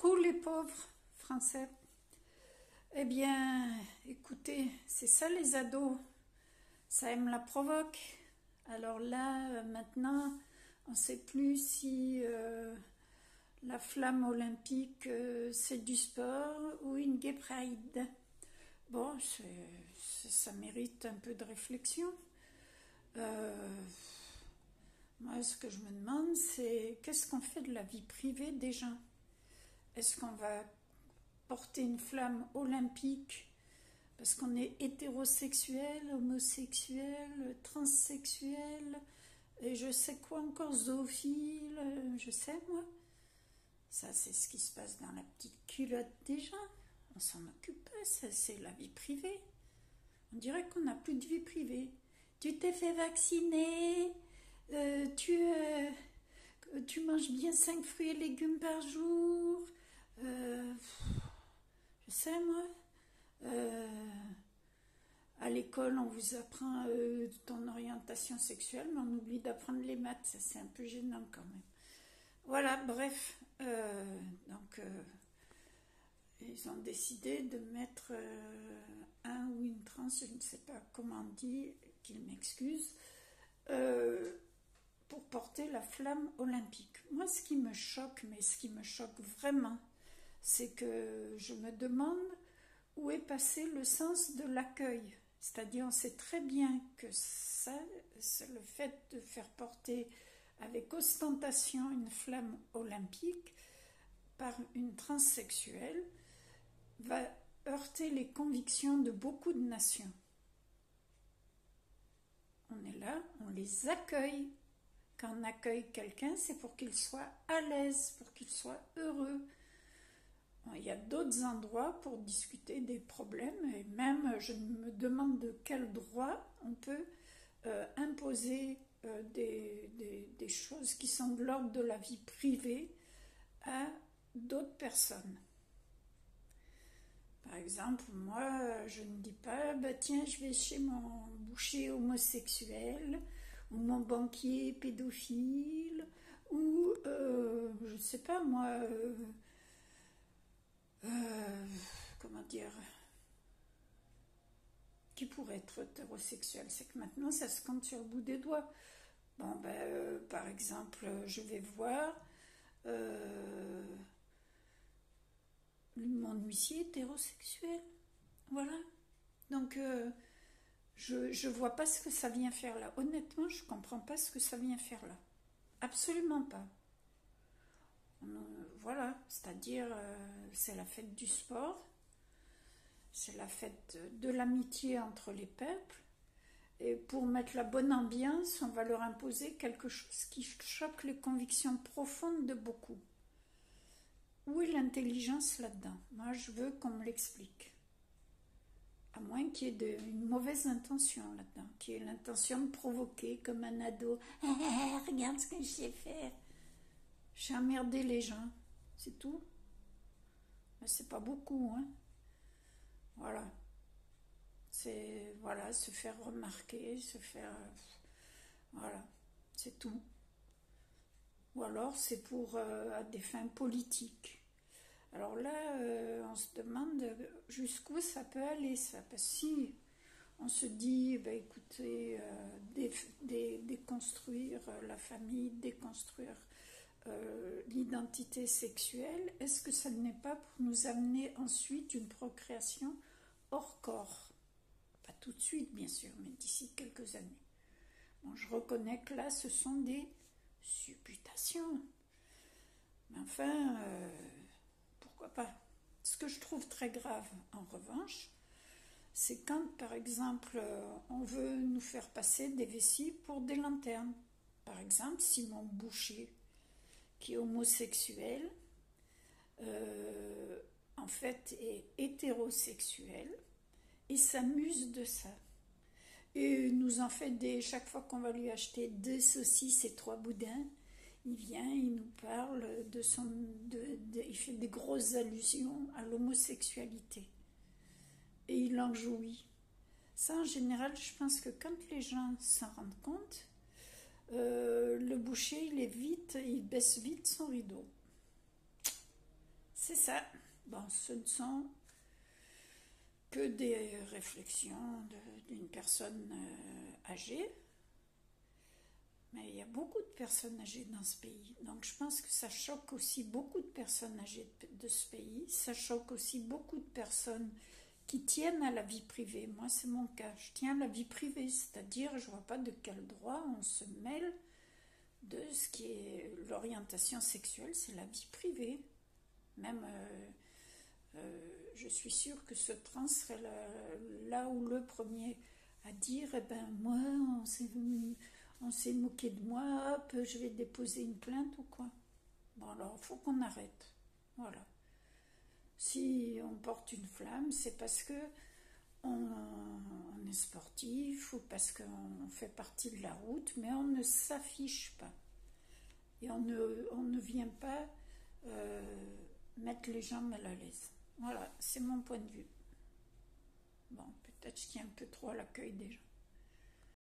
Coucou les pauvres Français. Eh bien, écoutez, c'est ça les ados, ça aime la provoque. Alors là, maintenant, on ne sait plus si la flamme olympique, c'est du sport ou une gay pride. Bon, ça mérite un peu de réflexion. Euh, Moi, ce que je me demande, c'est qu'est-ce qu'on fait de la vie privée des gens? Est-ce qu'on va porter une flamme olympique parce qu'on est hétérosexuel, homosexuel, transsexuel, et je sais quoi encore, zoophile, je sais moi. Ça, c'est ce qui se passe dans la petite culotte des gens. On s'en occupe pas, ça, c'est la vie privée. On dirait qu'on n'a plus de vie privée. Tu t'es fait vacciner, tu manges bien 5 fruits et légumes par jour. Euh, je sais moi. Euh, à l'école, on vous apprend ton orientation sexuelle, mais on oublie d'apprendre les maths. Ça, c'est un peu gênant quand même. Voilà, bref. Ils ont décidé de mettre un ou une trans, je ne sais pas comment on dit, qu'ils m'excusent, pour porter la flamme olympique. Moi, ce qui me choque, mais ce qui me choque vraiment, c'est que je me demande où est passé le sens de l'accueil. C'est-à-dire, on sait très bien que ça, c'est le fait de faire porter avec ostentation une flamme olympique par une transsexuelle va heurter les convictions de beaucoup de nations. On est là, on les accueille. Quand on accueille quelqu'un, c'est pour qu'il soit à l'aise, pour qu'il soit heureux. Bon, il y a d'autres endroits pour discuter des problèmes, et même je me demande de quel droit on peut imposer des choses qui sont de l'ordre de la vie privée à d'autres personnes. Par exemple, moi, je ne dis pas, bah tiens, je vais chez mon boucher homosexuel, ou mon banquier pédophile, ou, je ne sais pas moi, comment dire, qui pourrait être hétérosexuel. C'est que maintenant, ça se compte sur le bout des doigts. Bon, ben, par exemple, je vais voir mon huissier hétérosexuel. Voilà. Donc, je vois pas ce que ça vient faire là. Honnêtement, je comprends pas ce que ça vient faire là. Absolument pas. Voilà, c'est-à-dire, c'est la fête du sport, c'est la fête de l'amitié entre les peuples. Et pour mettre la bonne ambiance, on va leur imposer quelque chose qui choque les convictions profondes de beaucoup. Où est l'intelligence là-dedans? Moi, je veux qu'on me l'explique. À moins qu'il y ait une mauvaise intention là-dedans, qu'il y ait l'intention de provoquer comme un ado. Ah, regarde ce que je sais faire. J'ai emmerdé les gens, c'est tout. Mais c'est pas beaucoup, hein. Voilà. C'est, voilà, se faire remarquer, se faire... Voilà, c'est tout. Ou alors c'est pour à des fins politiques. Alors là, on se demande jusqu'où ça peut aller, ça. Parce que si on se dit, bah, écoutez, déconstruire la famille, déconstruire l'identité sexuelle, est-ce que ça n'est pas pour nous amener ensuite une procréation hors corps? Pas tout de suite, bien sûr, mais d'ici quelques années. Bon, je reconnais que là, ce sont des supputations. Mais enfin, pourquoi pas? Ce que je trouve très grave, en revanche, c'est quand, par exemple, on veut nous faire passer des vessies pour des lanternes. Par exemple, Simon Boucher, qui est homosexuel, en fait est hétérosexuel, et s'amuse de ça. Et nous en fait chaque fois qu'on va lui acheter 2 saucisses et 3 boudins, il vient, il nous parle il fait des grosses allusions à l'homosexualité. Et il en jouit. Ça, en général, je pense que quand les gens s'en rendent compte, le boucher, il baisse vite son rideau. c'est ça. Bon, ce ne sont que des réflexions d'une personne âgée, mais il y a beaucoup de personnes âgées dans ce pays. Donc je pense que ça choque aussi beaucoup de personnes âgées de ce pays. Ça choque aussi beaucoup de personnes qui tiennent à la vie privée. Moi, c'est mon cas. Je tiens à la vie privée, c'est-à-dire je ne vois pas de quel droit on se mêle de ce qui est l'orientation sexuelle, c'est la vie privée. Même, je suis sûre que ce trans serait là où le premier à dire, eh ben moi, on s'est moqué de moi, hop, je vais déposer une plainte ou quoi. Bon, alors, il faut qu'on arrête. Voilà. Si on porte une flamme, c'est parce que on est sportif ou parce qu'on fait partie de la route, mais on ne s'affiche pas. Et on ne vient pas mettre les gens mal à l'aise. Voilà, c'est mon point de vue. Bon, peut-être je tiens un peu trop à l'accueil des gens.